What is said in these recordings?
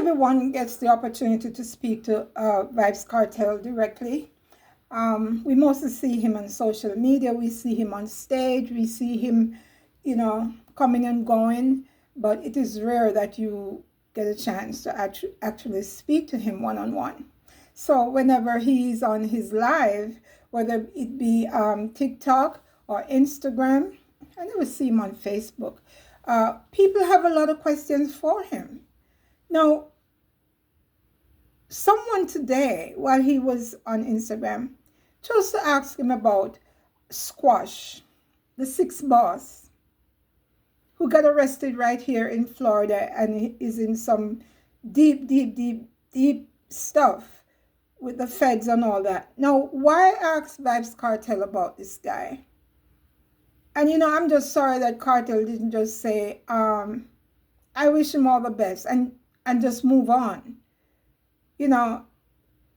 everyone gets the opportunity to speak to Vibes Cartel directly. We mostly see him on social media. We see him on stage. We see him, coming and going. But it is rare that you get a chance to actually speak to him one-on-one. So whenever he's on his live, whether it be TikTok or Instagram, I never see him on Facebook. People have a lot of questions for him. Now, someone today, while he was on Instagram, chose to ask him about Squash, the sixth boss, who got arrested right here in Florida and is in some deep stuff with the feds and all that. Now, why ask Vibes Cartel about this guy? And I'm just sorry that Kartel didn't just say, I wish him all the best and just move on.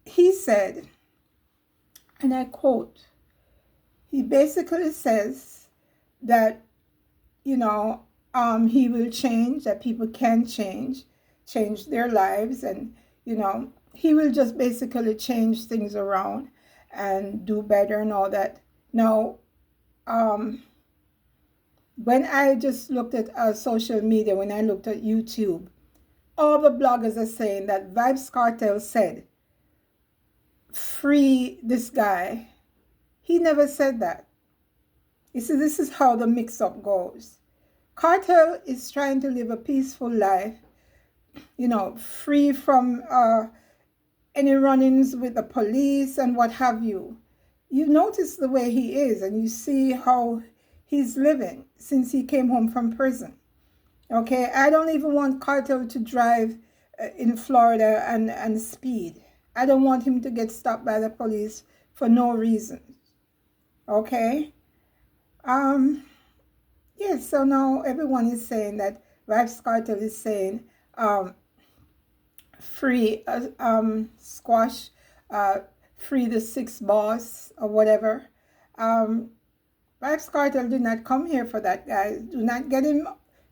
He said, and I quote, he basically says that, he will change, that people can change their lives, and, he will just basically change things around and do better and all that. Now, when I just looked at social media, when I looked at YouTube, all the bloggers are saying that Vibes Cartel said, free this guy. He never said that. You see, this is how the mix-up goes. Kartel is trying to live a peaceful life, free from any run-ins with the police and what have you. You notice the way he is, and you see how he's living since he came home from prison. Okay, I don't even want Kartel to drive in Florida and speed. I don't want him to get stopped by the police for no reason. Okay? Yes, so now everyone is saying that Vibes Cartel is saying free Squash, free the sixth boss or whatever. Vibes Cartel did not come here for that, guys. Do not get him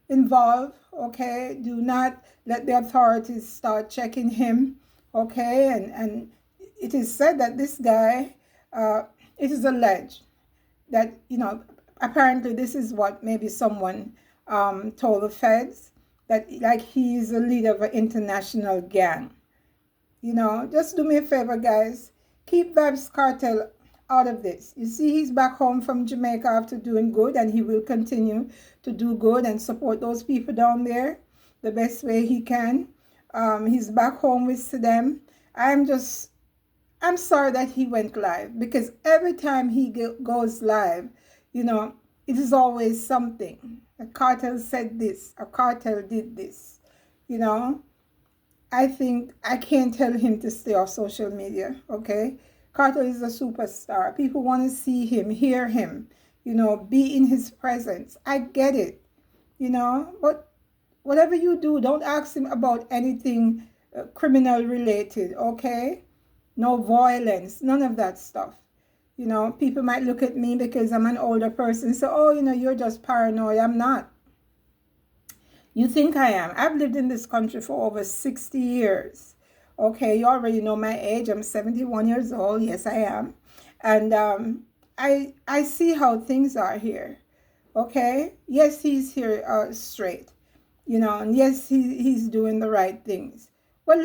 involved, okay? Do not let the authorities start checking him, okay? And it is said that this guy, it is alleged that, apparently this is what maybe someone told the feds, that like he's a leader of an international gang. Just do me a favor, guys. Keep Vibes Cartel out of this. You see, he's back home from Jamaica after doing good, and he will continue to do good and support those people down there the best way he can. He's back home with them. I'm sorry that he went live, because every time he goes live, it is always something. A Kartel said this, a Kartel did this. I think I can't tell him to stay off social media, okay? Kartel is a superstar. People want to see him, hear him, be in his presence. I get it, but whatever you do, don't ask him about anything criminal related, okay? No violence, none of that stuff. People might look at me because I'm an older person and say, oh, you're just paranoid. I'm not. You think I am. I've lived in this country for over 60 years. Okay, you already know my age. I'm 71 years old. Yes, I am. And I see how things are here. Okay? Yes, he's here straight. And yes, he's doing the right things. Well,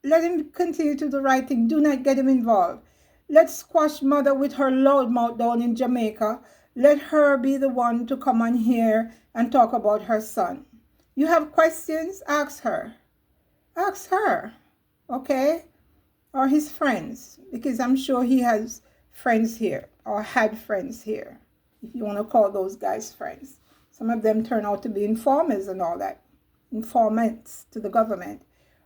let him continue to do the right thing. Do not get him involved. Let Squash mother with her loudmouth down in Jamaica, let her be the one to come on here and talk about her son. You have questions? Ask her. Ask her. Okay? Or his friends, because I'm sure he has friends here, or had friends here, if you want to call those guys friends. Some of them turn out to be informers and all that. Informants to the government.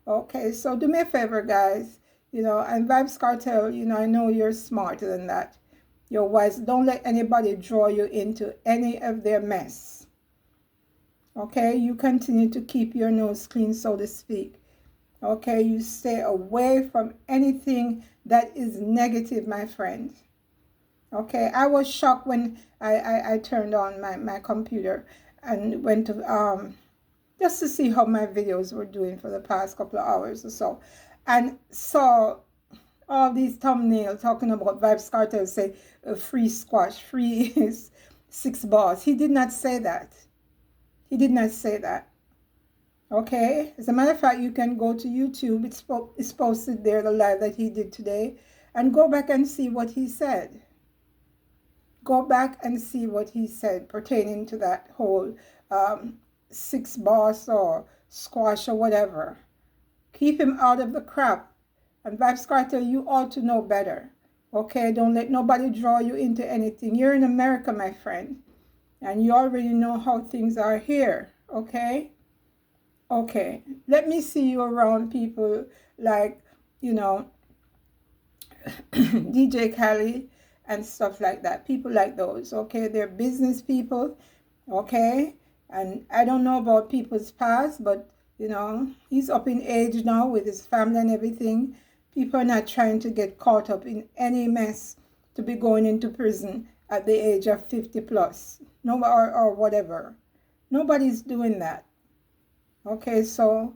Okay, so do me a favor, guys. And Vibes Cartel, I know you're smarter than that. You're wise. Don't let anybody draw you into any of their mess. Okay, you continue to keep your nose clean, so to speak. Okay, you stay away from anything that is negative, my friend. Okay, I was shocked when I turned on my computer and went to just to see how my videos were doing for the past couple of hours or so, and saw all these thumbnails talking about Vybz Kartel say free squash, free is 6 bars. He did not say that. He did not say that. Okay? As a matter of fact, you can go to YouTube. It's posted there, the live that he did today, and go back and see what he said. Go back and see what he said pertaining to that whole 6 bars or squash or whatever. Keep him out of the crap. And Vybz Kartel, you ought to know better. Okay? Don't let nobody draw you into anything. You're in America, my friend. And you already know how things are here. Okay? Okay. Let me see you around people like, you know, DJ Khaled and stuff like that. People like those. Okay? They're business people. Okay? And I don't know about people's past, but, you know, he's up in age now with his family and everything. People are not trying to get caught up in any mess to be going into prison at the age of 50 plus. No, or whatever. Nobody's doing that. Okay, so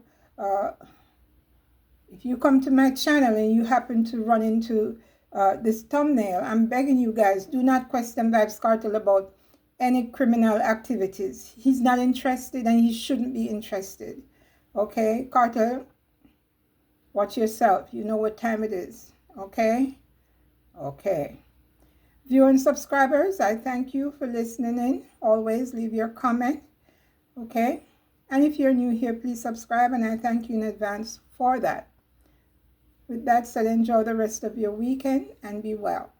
if you come to my channel and you happen to run into this thumbnail, I'm begging you guys, do not question Vybz Kartel about any criminal activities. He's not interested and he shouldn't be interested. Okay, Kartel, watch yourself. You know what time it is. Okay? Okay. Viewer and subscribers, I thank you for listening in. Always leave your comment. Okay? And if you're new here, please subscribe, and I thank you in advance for that. With that said, enjoy the rest of your weekend and be well.